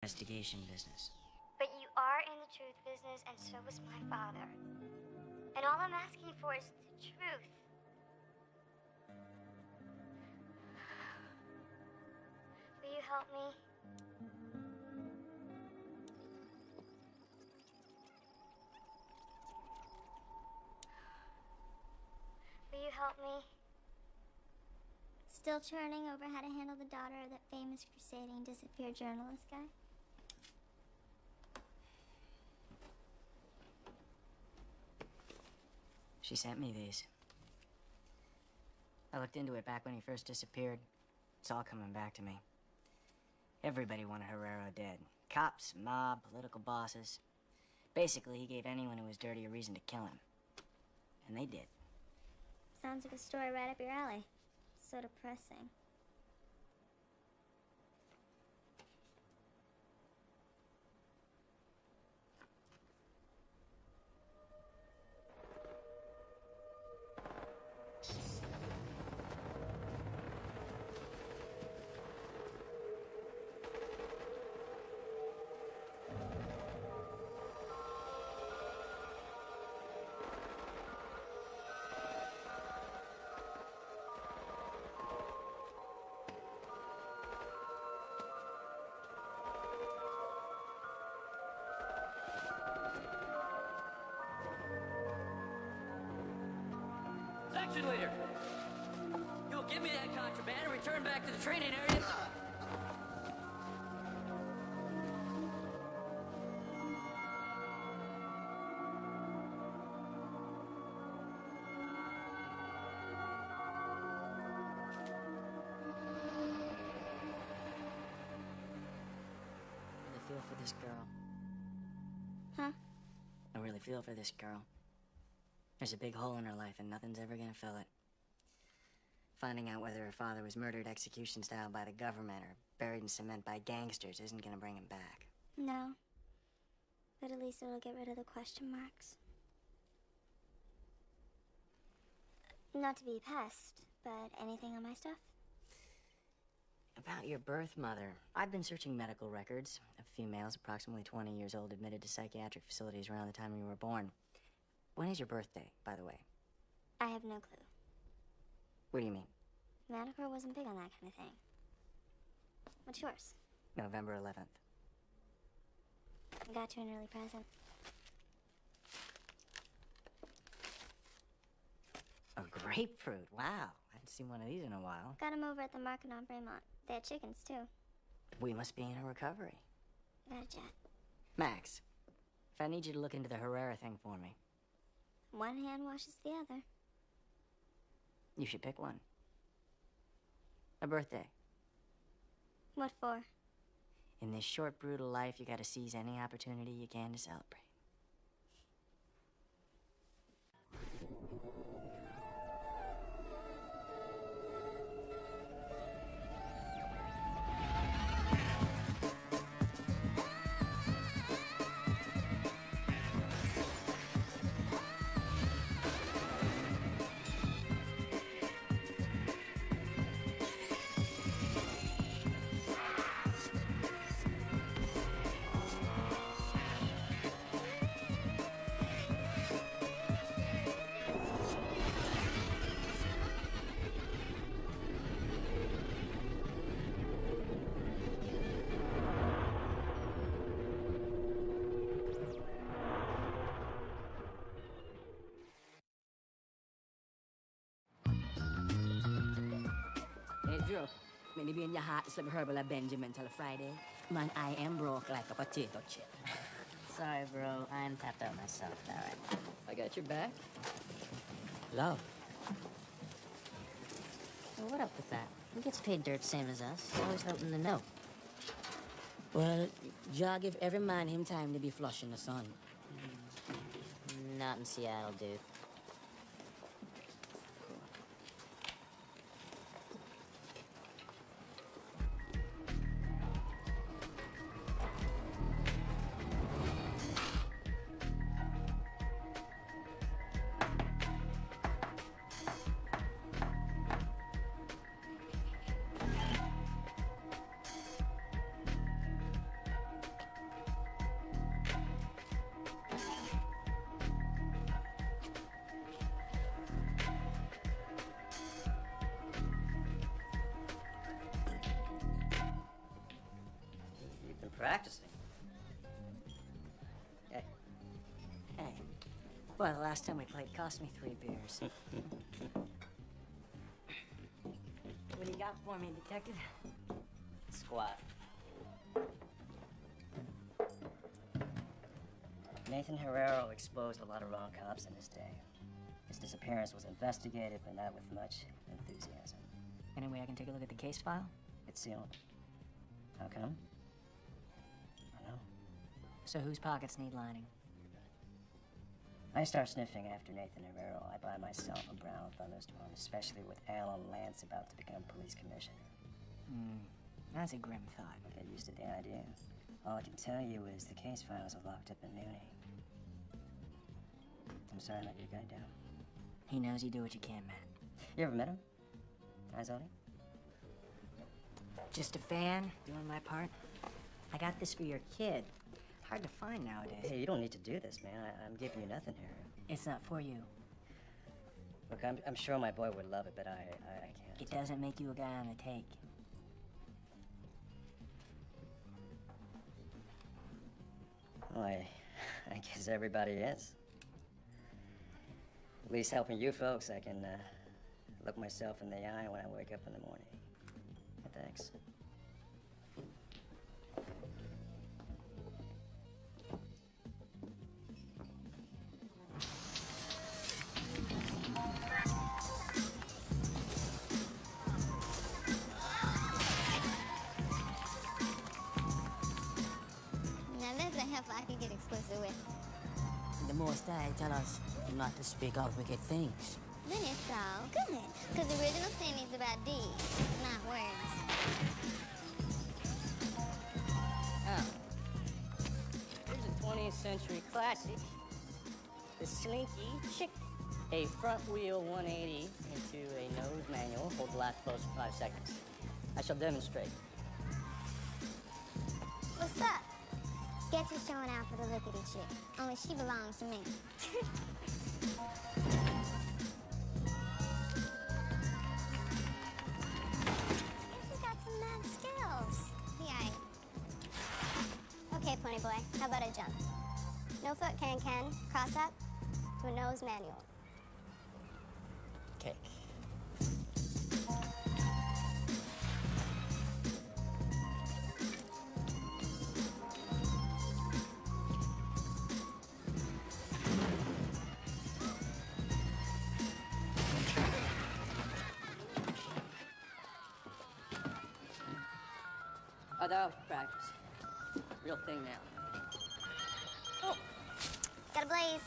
investigation business. But you are in the truth business, and so was my father. And all I'm asking for is the truth. Will you help me? Will you help me? Still churning over how to handle the daughter of that famous crusading disappeared journalist guy? She sent me these. I looked into it back when he first disappeared. It's all coming back to me. Everybody wanted Herrero dead. Cops, mob, political bosses. Basically, he gave anyone who was dirty a reason to kill him. And they did. Sounds like a story right up your alley. So depressing. Section leader! You will give me that contraband and return back to the training area. I really feel for this girl. Huh? I really feel for this girl. There's a big hole in her life and nothing's ever gonna fill it. Finding out whether her father was murdered execution style by the government or buried in cement by gangsters isn't gonna bring him back. No. But at least it'll get rid of the question marks. Not to be a pest, but anything on my stuff? About your birth mother. I've been searching medical records of females approximately 20 years old admitted to psychiatric facilities around the time you were born. When is your birthday, by the way? I have no clue. What do you mean? Manticore wasn't big on that kind of thing. What's yours? November 11th. I got you an early present. A grapefruit. Wow. I haven't seen one of these in a while. Got him over at the market on Fremont. They had chickens, too. We must be in a recovery. Got a jet. Max, if I need you to look into the Herrera thing for me, One hand washes the other. you should pick one. A birthday. What for? In this short, brutal life, you gotta seize any opportunity you can to celebrate. Hey, Joe, many be in your heart, it's like herbal of Benjamin till Friday. Man, I am broke like a potato chip. Sorry, bro. I'm tapped out myself. All right. I got your back. Love. Well, what up with that? He gets paid dirt same as us. He's always helping to know. Well, Jah give every man him time to be flush in the sun. Not in Seattle, dude. been practicing. Hey. Hey. Well, the last time we played cost me 3 beers. What do you got for me, detective? Squat. Nathan Herrero exposed a lot of wrong cops in his day. His disappearance was investigated, but not with much enthusiasm. Any way I can take a look at the case file? It's sealed. How come? I know. So whose pockets need lining? I start sniffing after Nathan Herrero. I buy myself a brown thunderstorm, especially with Alan Lance about to become police commissioner. That's a grim thought. Get used to the idea. All I can tell you is the case files are locked up in Muni. I'm sorry I let your guy down. He knows you do what you can, man. You ever met him? Eyes on him? Just a fan, doing my part. I got this for your kid. Hard to find nowadays. Hey, you don't need to do this, man. I'm giving you nothing here. It's not for you. Look, I'm sure my boy would love it, but I can't. It doesn't make you a guy on the take. Well, I guess everybody is. At least helping you folks, I can look myself in the eye when I wake up in the morning. Thanks. Now there's a heifer I could get explicit with. The Most High tell us not to speak of wicked things. Then it's all good. Because the original sin is about deeds, not words. Oh. Here's a 20th century classic. The Slinky Chick. A front wheel 180 into a nose manual. Hold the latch closed for 5 seconds. I shall demonstrate. What's up? Sketch is showing out for the lickety chick. Only she belongs to me. Sketchy's got some mad skills. Yeah. Okay, Pony Boy, how about a jump? No foot can, cross up to a nose manual. Cake. Oh, that was practice. Real thing now. Oh, got a blaze.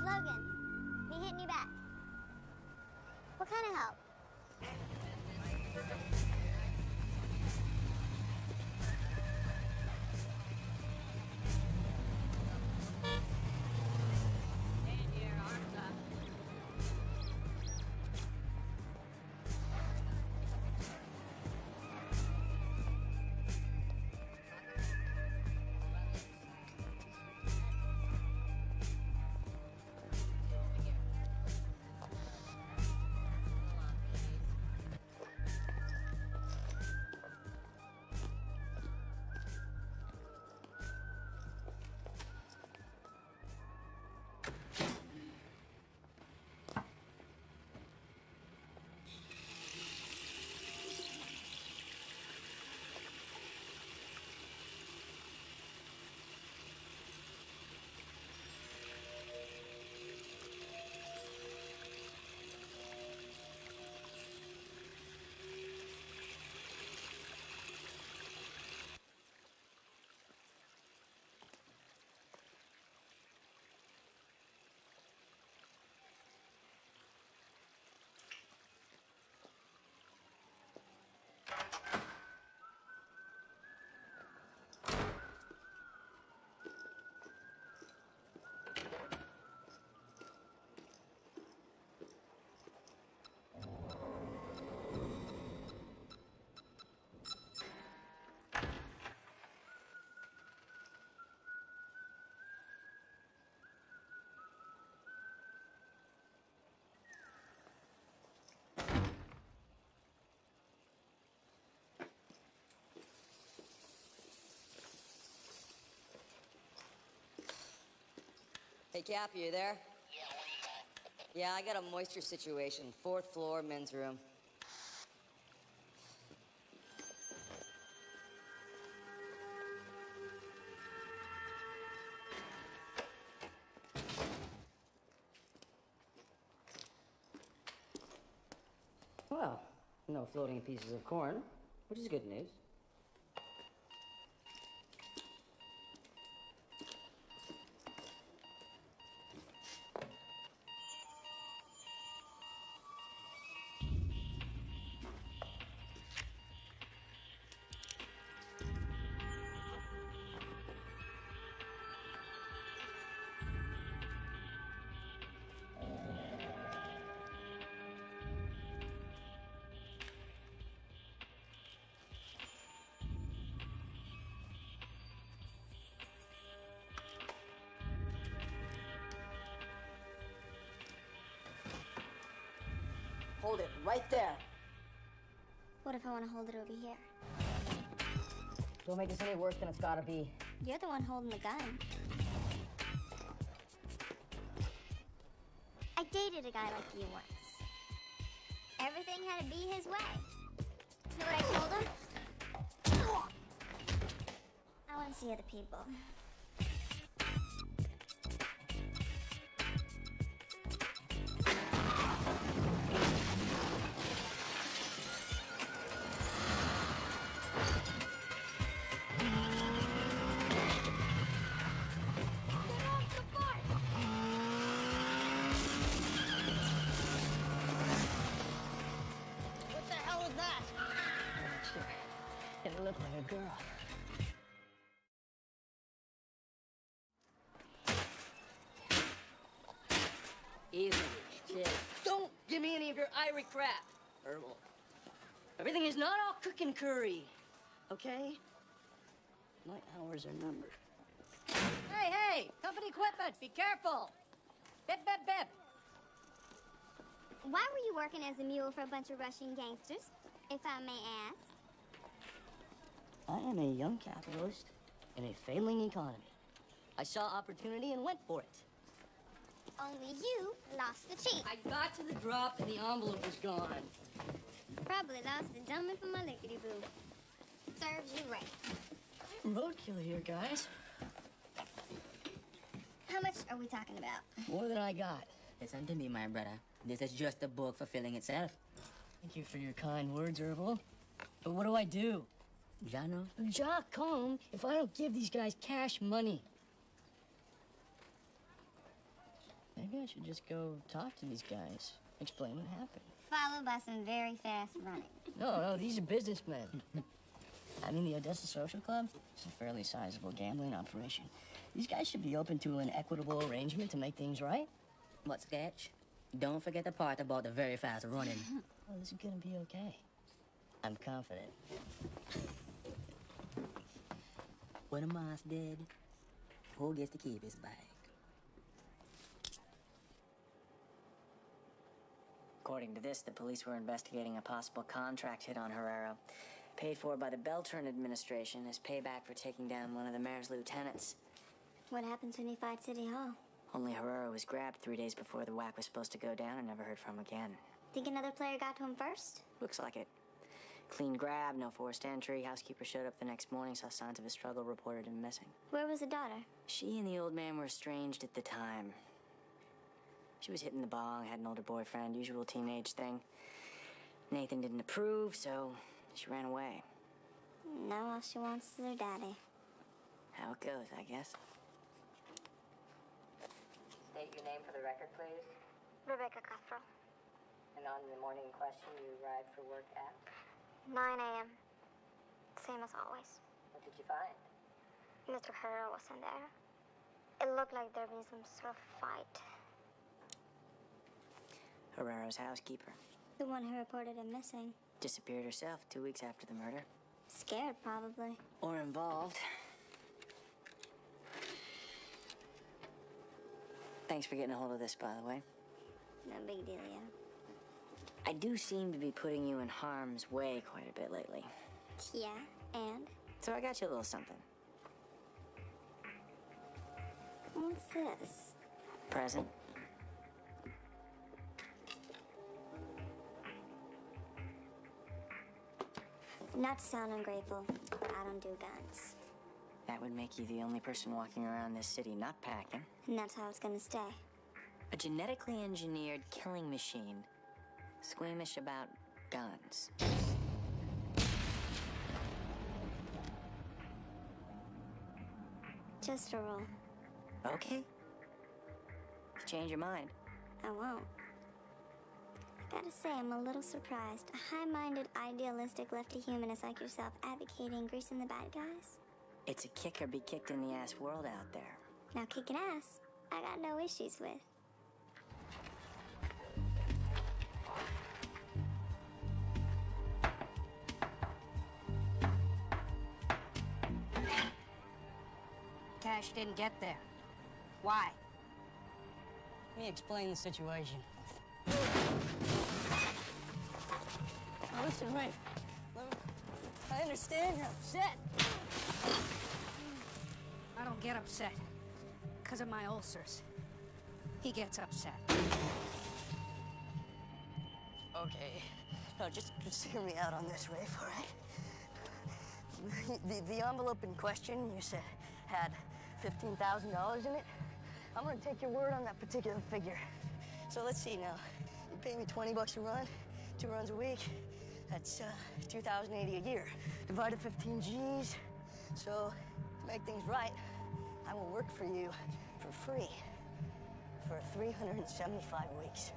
Logan, me hitting you back. What kind of help? Hey, Cappy, you there? Yeah, I got a moisture situation. 4th floor, men's room. Well, no floating pieces of corn, which is good news. Hold it right there. What if I want to hold it over here? Don't make this any worse than it's gotta be. You're the one holding the gun. I dated a guy like you once. Everything had to be his way. You know what I told him? I want to see other people. What the hell is that? It looked like a girl. Easy. Shit. Don't give me any of your irie crap, Herbal. Everything is not all cooking curry, okay? My hours are numbered. Hey, hey! Company equipment! Be careful! Bip, bip, bip! Why were you working as a mule for a bunch of Russian gangsters, if I may ask? I am a young capitalist in a failing economy. I saw opportunity and went for it. Only you lost the cheat. I got to the drop and the envelope was gone. Probably lost the dummy for my lickety-boo. Serves you right. Roadkill here, guys. How much are we talking about? More than I got. Listen to me, my brother. This is just a book fulfilling itself. Thank you for your kind words, Herbal. But what do I do? Jano? Ja come if I don't give these guys cash money. Maybe I should just go talk to these guys. Explain what happened. Followed by some very fast running. No, these are businessmen. I mean, the Odessa Social Club is a fairly sizable gambling operation. These guys should be open to an equitable arrangement to make things right. What sketch? Don't forget the part about the very fast running. Oh, this is gonna be okay. I'm confident. When a mouse dead, who gets to keep his bag? According to this, the police were investigating a possible contract hit on Herrero, paid for by the Beltran administration as payback for taking down one of the mayor's lieutenants. What happens when you fight City Hall? Only Herrero was grabbed 3 days before the whack was supposed to go down and never heard from again. Think another player got to him first? Looks like it. Clean grab, no forced entry. Housekeeper showed up the next morning, saw signs of a struggle, reported him missing. Where was the daughter? She and the old man were estranged at the time. She was hitting the bong, had an older boyfriend, usual teenage thing. Nathan didn't approve, so she ran away. Now all she wants is her daddy. How it goes, I guess. State your name for the record, please. Rebecca Cuthrell. And on the morning in question, you arrived for work at? 9 a.m. Same as always. What did you find? Mr. Herrera wasn't there. It looked like there'd been some sort of fight. Herrera's housekeeper. The one who reported him missing. Disappeared herself 2 weeks after the murder. Scared, probably. Or involved. Thanks for getting a hold of this, by the way. No big deal, yeah. I do seem to be putting you in harm's way quite a bit lately. Yeah, and? So I got you a little something. What's this? Present. Not to sound ungrateful, but I don't do guns. That would make you the only person walking around this city not packing. And that's how it's gonna stay. A genetically engineered killing machine. Squeamish about guns. Just a rule. Okay. If you change your mind. I won't. I gotta say, I'm a little surprised. A high-minded, idealistic lefty humanist like yourself advocating greasing the bad guys? It's a kick or be kicked in the ass world out there. Now, kicking ass, I got no issues with. Cash didn't get there. Why? Let me explain the situation. Now listen, Rafe. I understand you're upset. I don't get upset. Because of my ulcers. He gets upset. Okay. No, just hear me out on this, Rafe, all right? The envelope in question you said had $15,000 in it. I'm gonna take your word on that particular figure. So let's see now. You pay me 20 bucks a run, 2 runs a week. That's 2,080 a year. Divided 15 G's. So to make things right, I will work for you for free for 375 weeks,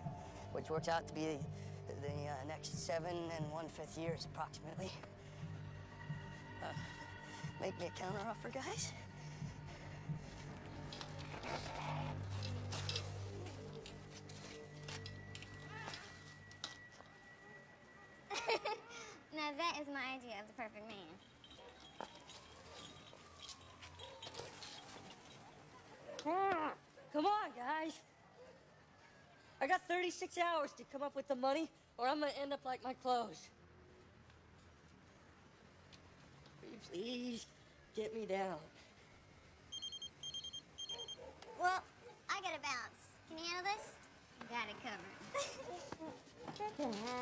which works out to be the next 7 1/5 years approximately. Make me a counteroffer, guys. Now that is my idea of the perfect man. Come on, guys. I got 36 hours to come up with the money, or I'm gonna end up like my clothes. Please get me down. Well, I gotta bounce. Can you handle this? Got it covered.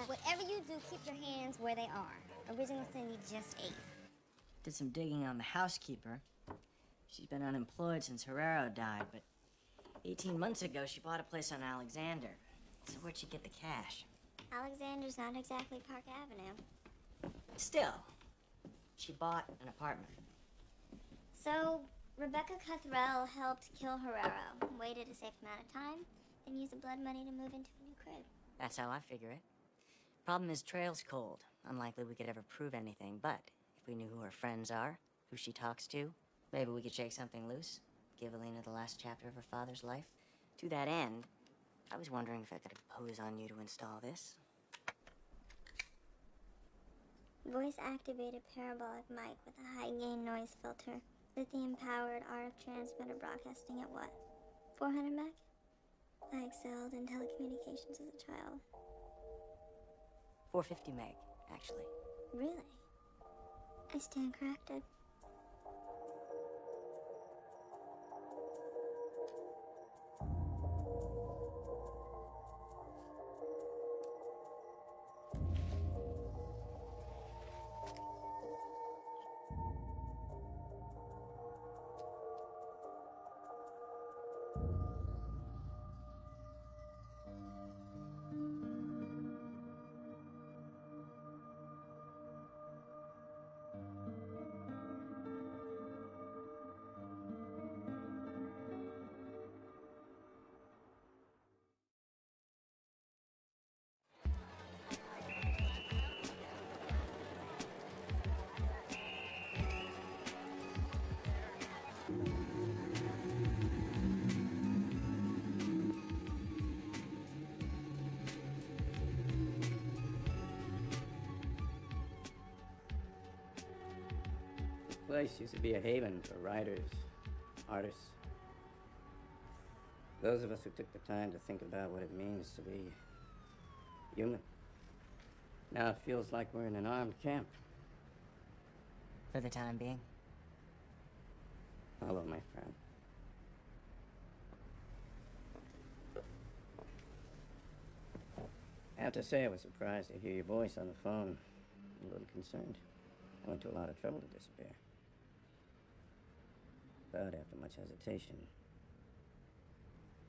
Whatever you do, keep your hands where they are. Original Cindy just ate. Did some digging on the housekeeper. She's been unemployed since Herrero died, but 18 months ago she bought a place on Alexander. So where'd she get the cash? Alexander's not exactly Park Avenue. Still, she bought an apartment. So, Rebecca Cuthrell helped kill Herrero, waited a safe amount of time, then used the blood money to move into a new crib. That's how I figure it. Problem is, trail's cold. Unlikely we could ever prove anything, but if we knew who her friends are, who she talks to, maybe we could shake something loose. Give Alina the last chapter of her father's life. To that end, I was wondering if I could impose on you to install this. Voice-activated parabolic mic with a high-gain noise filter. Lithium-powered RF transmitter broadcasting at what? 400 meg? I excelled in telecommunications as a child. 450 meg, actually. Really? I stand corrected. This place used to be a haven for writers, artists. Those of us who took the time to think about what it means to be human. Now it feels like we're in an armed camp. For the time being. Follow, my friend. I have to say I was surprised to hear your voice on the phone. I'm a little concerned. I went to a lot of trouble to disappear. But after much hesitation,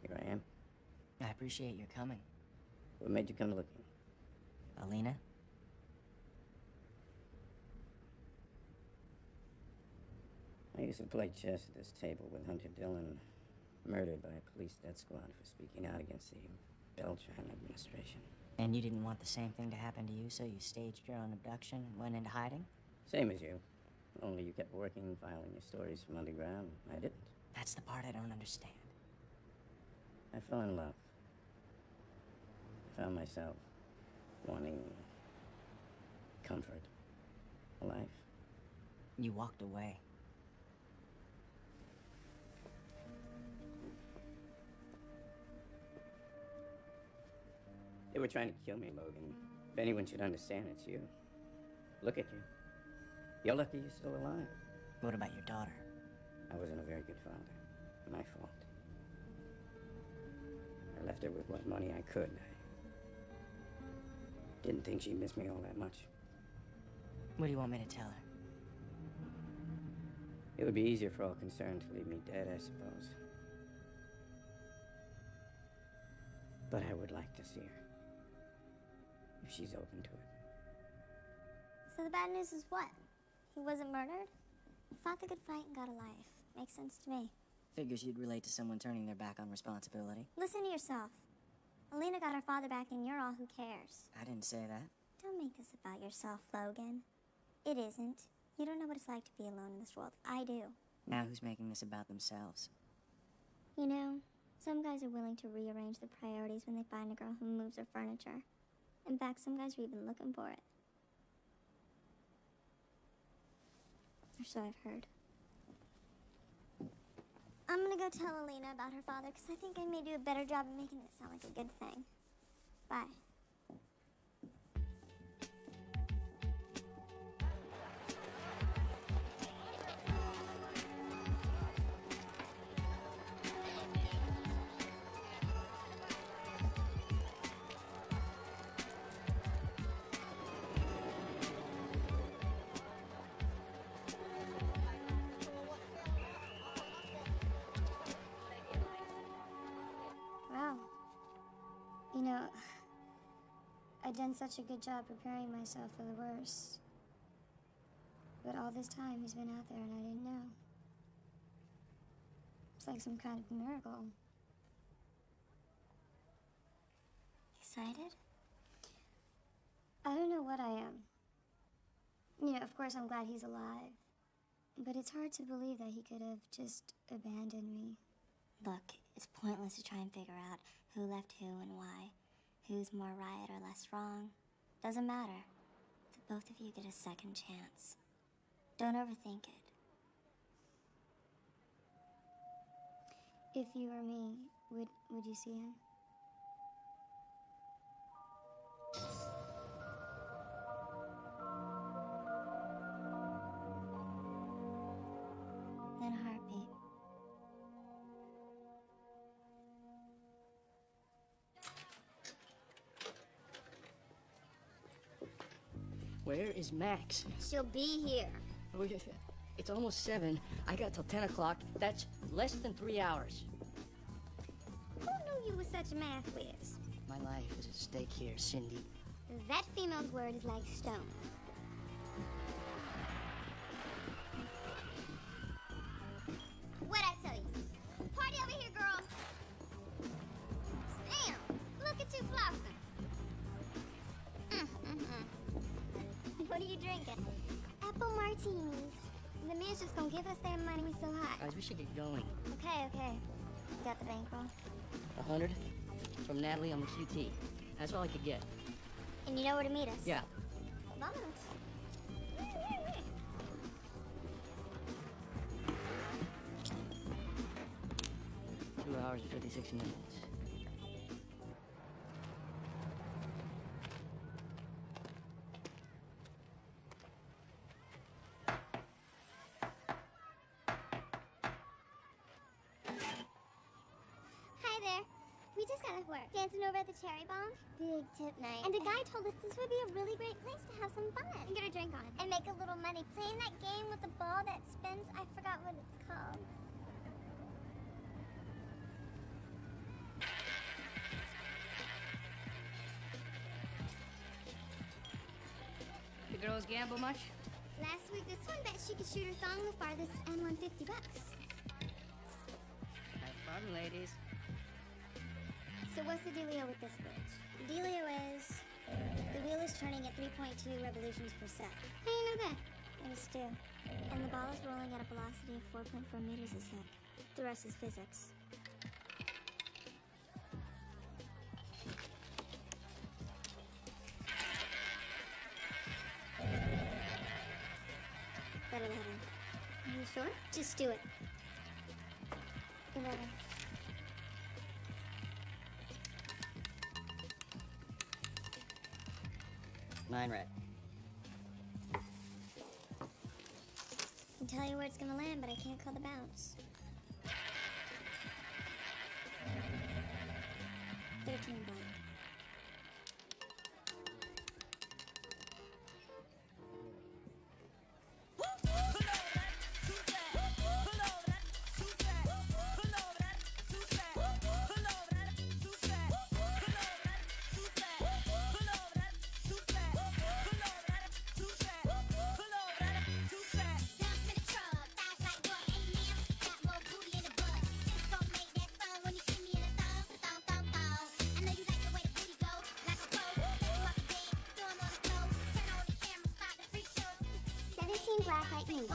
here I am. I appreciate your coming. What made you come looking? Alina? I used to play chess at this table with Hunter Dillon, murdered by a police death squad for speaking out against the Beltran administration. And you didn't want the same thing to happen to you, so you staged your own abduction and went into hiding? Same as you. Only you kept working, filing your stories from underground. I didn't. That's the part I don't understand. I fell in love. I found myself wanting comfort, a life. You walked away. They were trying to kill me, Logan. If anyone should understand, it's you. Look at you. You're lucky you're still alive. What about your daughter? I wasn't a very good father. My fault. I left her with what money I could. I didn't think she'd miss me all that much. What do you want me to tell her? It would be easier for all concerned to leave me dead, I suppose. But I would like to see her. If she's open to it. So the bad news is what? He wasn't murdered? Fought the good fight and got a life. Makes sense to me. Figures you'd relate to someone turning their back on responsibility. Listen to yourself. Alina got her father back and you're all who cares. I didn't say that. Don't make this about yourself, Logan. It isn't. You don't know what it's like to be alone in this world. I do. Now who's making this about themselves? You know, some guys are willing to rearrange their priorities when they find a girl who moves her furniture. In fact, some guys are even looking for it. Or so I've heard. I'm gonna go tell Alina about her father, because I think I may do a better job of making it sound like a good thing. Bye. Wow. You know, I'd done such a good job preparing myself for the worst. But all this time, he's been out there and I didn't know. It's like some kind of miracle. Excited? I don't know what I am. You know, of course I'm glad he's alive. But it's hard to believe that he could have just abandoned me. Look, it's pointless to try and figure out who left who and why. Who's more right or less wrong. Doesn't matter. The both of you get a second chance. Don't overthink it. If you were me, would you see him? Then a heartbeat. Where is Max? She'll be here. It's almost 7. I got till 10 o'clock. That's less than 3 hours. Who knew you were such a math whiz? My life is at stake here, Cindy. That female's word is like stone. What'd I tell you? Party over here, girl. Damn, look at you flossing. What are you drinking? Apple martinis. The man's just gonna give us their money, we so hot. Guys, we should get going. Okay. Got the bankroll? 100 from Natalie on the QT. That's all I could get. And you know where to meet us? Yeah. Vamos. 2 hours and 56 minutes. Hi there. We just got off work, dancing over at the Cherry Bomb. Big tip night. And the guy told us this would be a really great place to have some fun. And get a drink on. And make a little money playing that game with the ball that spins. I forgot what it's called. The girls gamble much? Last week, this one bet she could shoot her thong the farthest and won $50. Have fun, ladies. So what's the dealio with this bitch? The dealio is the wheel is turning at 3.2 revolutions per sec. How do you know that? I just do. And the ball is rolling at a velocity of 4.4 meters a sec. The rest is physics. Bet 11. Are you sure? Just do it. 11. Nine red. I can tell you where it's gonna land, but I can't call the bounce. 13 blank. Black lightning.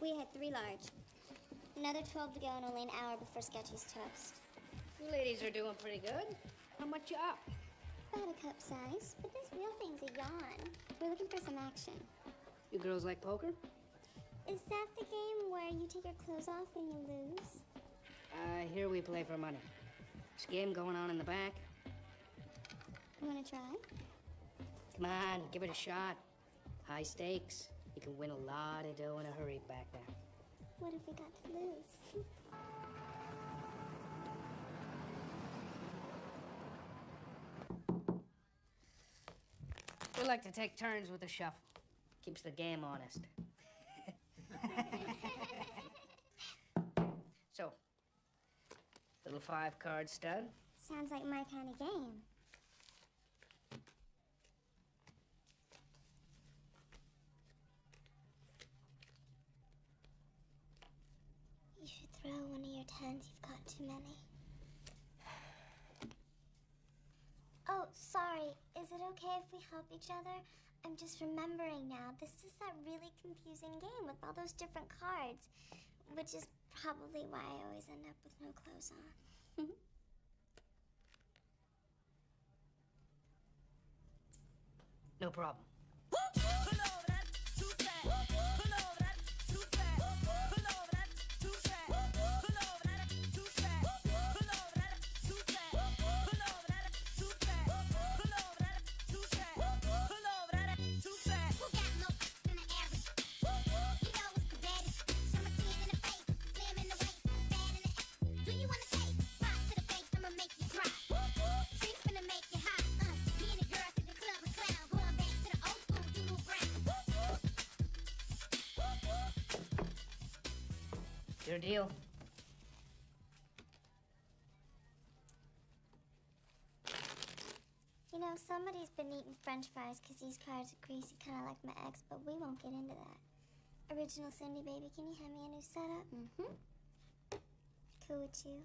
We had 3 large. Another 12 to go and only an hour before Sketchy's toast. You ladies are doing pretty good. How much you up? About a cup size, but this real thing's a yawn. We're looking for some action. You girls like poker? Is that the game where you take your clothes off when you lose? Here we play for money. This game going on in the back. You wanna try? Come on, give it a shot. High stakes. You can win a lot of dough in a hurry back there. What if we got to lose? We like to take turns with the shuffle. Keeps the game honest. So, little 5-card stud. Sounds like my kind of game. You should throw one of your 10s. You've got too many. Oh, sorry. Is it okay if we help each other? I'm just remembering now. This is that really confusing game with all those different cards, which is probably why I always end up with no clothes on. No problem. Your deal. You know, somebody's been eating French fries because these cards are greasy, kind of like my ex, but we won't get into that. Original Cindy, baby, can you hand me a new setup? Mm-hmm. Cool with you?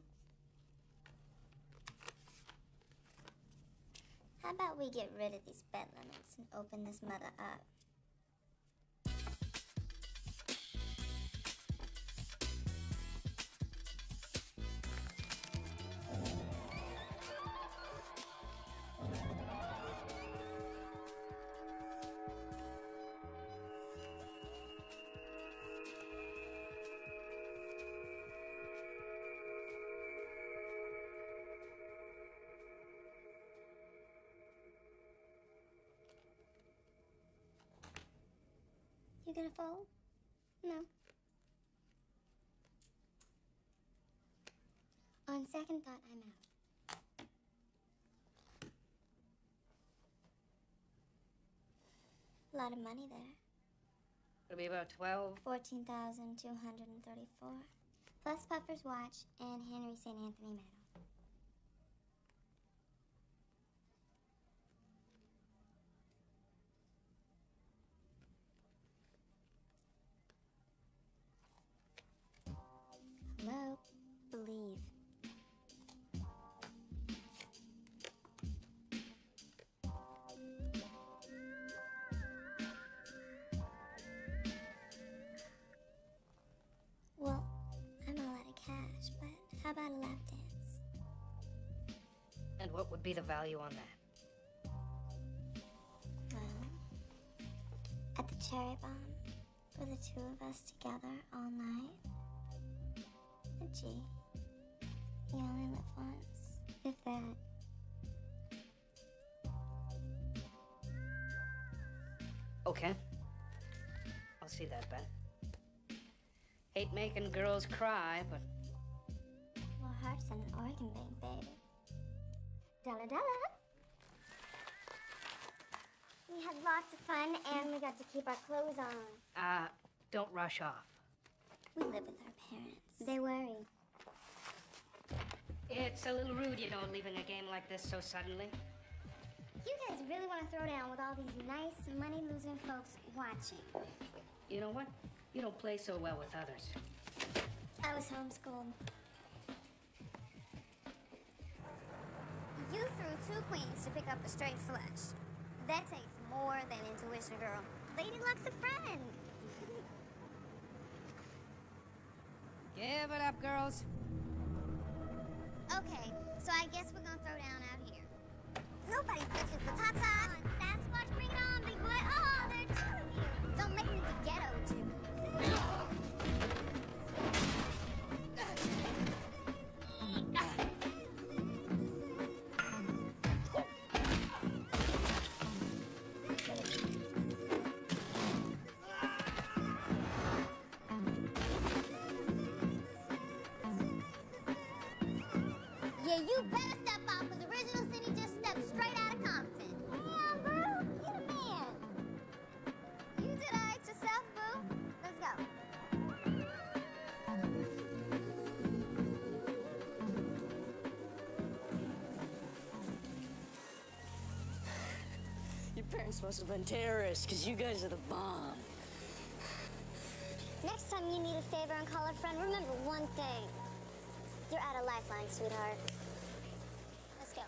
How about we get rid of these bet limits and open this mother up? gonna fold? No. On second thought, I'm out. A lot of money there. It'll be about 12. 14,234. Plus Puffer's watch and Henry St. Anthony medal. Hello? Believe. Well, I'm all out of cash, but how about a lap dance? And what would be the value on that? Well, at the Cherry Bomb, for the two of us together all night. But gee, you only live once, if that. Okay. I'll see that bet. Hate making girls cry, but Well, heart's an organ bank, baby. Della Della. We had lots of fun, and we got to keep our clothes on. don't rush off. We live with our parents. They worry. It's a little rude, you know, leaving a game like this so suddenly. You guys really want to throw down with all these nice, money-losing folks watching. You know what? You don't play so well with others. I was homeschooled. You threw 2 queens to pick up a straight flush. That takes more than intuition, girl. Lady Luck's a friend. Give it up, girls. Okay, so I guess we're gonna throw down out here. Nobody touches the top side. Sasquatch, bring it on, big boy. Oh, there are 2 of you. Don't make me the ghetto, Jew. Yeah, you better step off, because Original City just stepped straight out of Compton. Yeah, bro, you the man. You did all right yourself, boo. Let's go. Your parents must have been terrorists, because you guys are the bomb. Next time you need a favor and call a friend, remember one thing. You're out of lifeline, sweetheart. Let's go.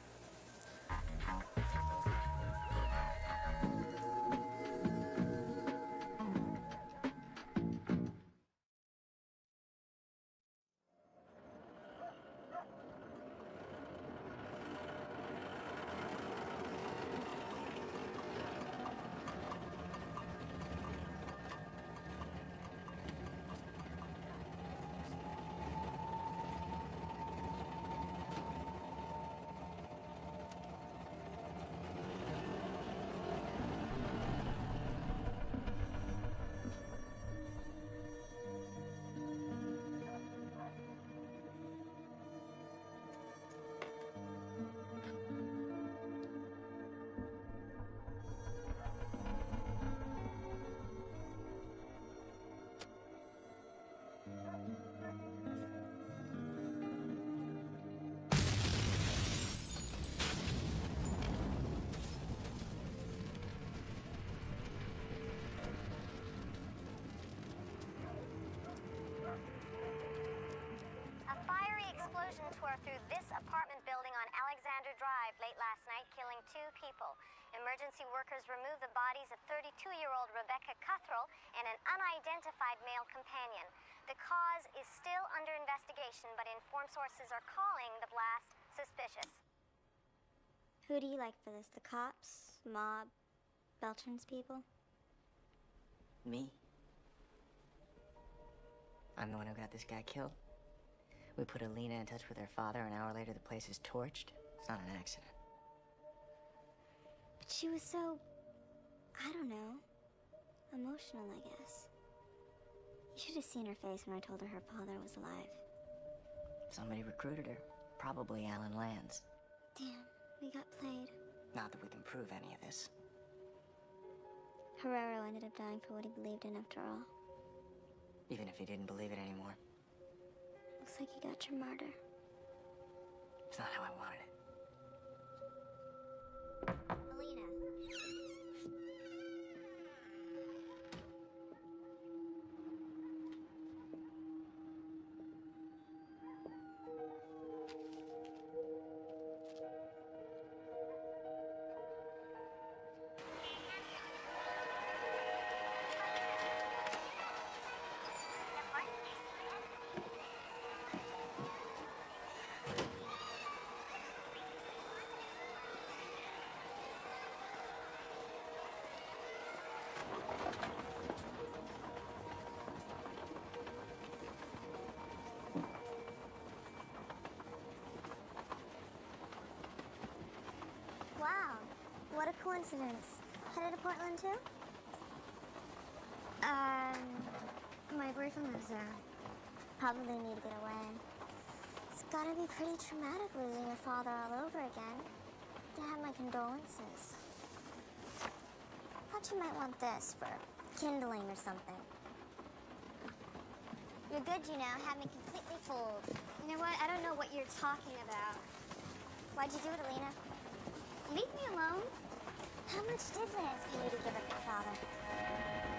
A fiery explosion tore through this apartment building on Alexander Drive late last night, killing 2 people. Emergency workers removed the bodies of 32-year-old Rebecca Cuthrell and an unidentified male companion. The cause is still under investigation, but informed sources are calling the blast suspicious. Who do you like for this? The cops? Mob? Beltran's people? Me? I'm the one who got this guy killed. We put Alina in touch with her father. An hour later, the place is torched. It's not an accident. But she was so... I don't know. Emotional, I guess. You should have seen her face when I told her her father was alive. Somebody recruited her. Probably Alan Lands. Damn, we got played. Not that we can prove any of this. Herrero ended up dying for what he believed in after all. Even if he didn't believe it anymore. Looks like you got your martyr. It's not how I wanted it. Alina. Wow, what a coincidence. Headed to Portland too? My boyfriend lives there. Probably need to get away. It's gotta be pretty traumatic losing your father all over again. To have my condolences. Thought you might want this for kindling or something. You're good, you know. Had me completely fooled. You know what? I don't know what you're talking about. Why'd you do it, Alina? Leave me alone. How much did Lance pay you to give up your father?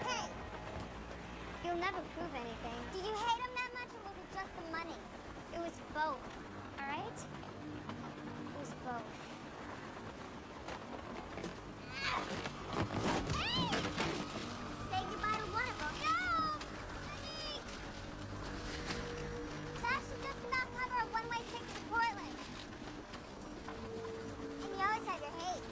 Hey! You'll never prove anything. Do you hate him that much, or was it just the money? It was both, all right? It was both. Hey! Say goodbye to one of them. No! Honey! That should just about cover a one-way ticket to Portland. And you always have your hate.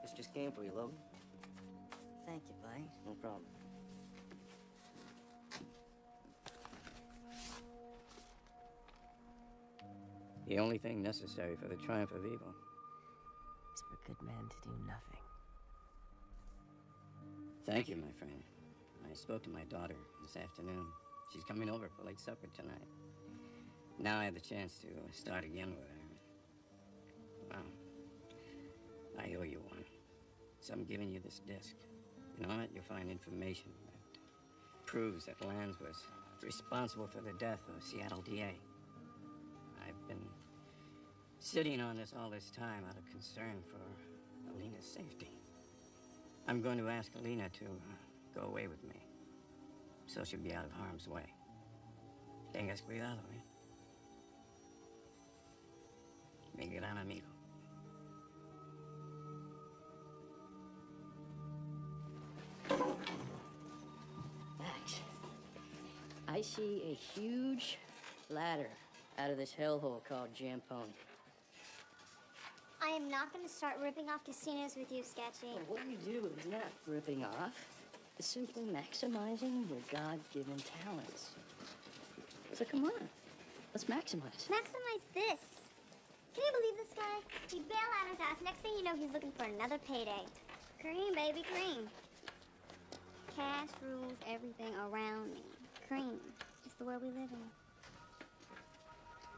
This just came for you, Logan. Thank you, buddy. No problem. The only thing necessary for the triumph of evil. It's for good men to do nothing. Thank you, my friend. I spoke to my daughter this afternoon. She's coming over for late supper tonight. Now I have the chance to start again with her. Well, I owe you one. So I'm giving you this disc. And on it, you'll find information that proves that Lands was responsible for the death of Seattle DA. I've been sitting on this all this time out of concern for Alina's safety. I'm going to ask Alina to go away with me, so she'll be out of harm's way. Tengas cuidado, eh? Mi gran amigo. Max, I see a huge ladder out of this hellhole called Jamponi. I am not going to start ripping off casinos with you, Sketchy. Well, what you do is not ripping off. It's simply maximizing your God-given talents. So come on, let's maximize. Maximize this. Can you believe this guy? We bail out his house. Next thing you know, he's looking for another payday. Cream, baby, cream. Cash rules everything around me. Cream. It's the world we live in.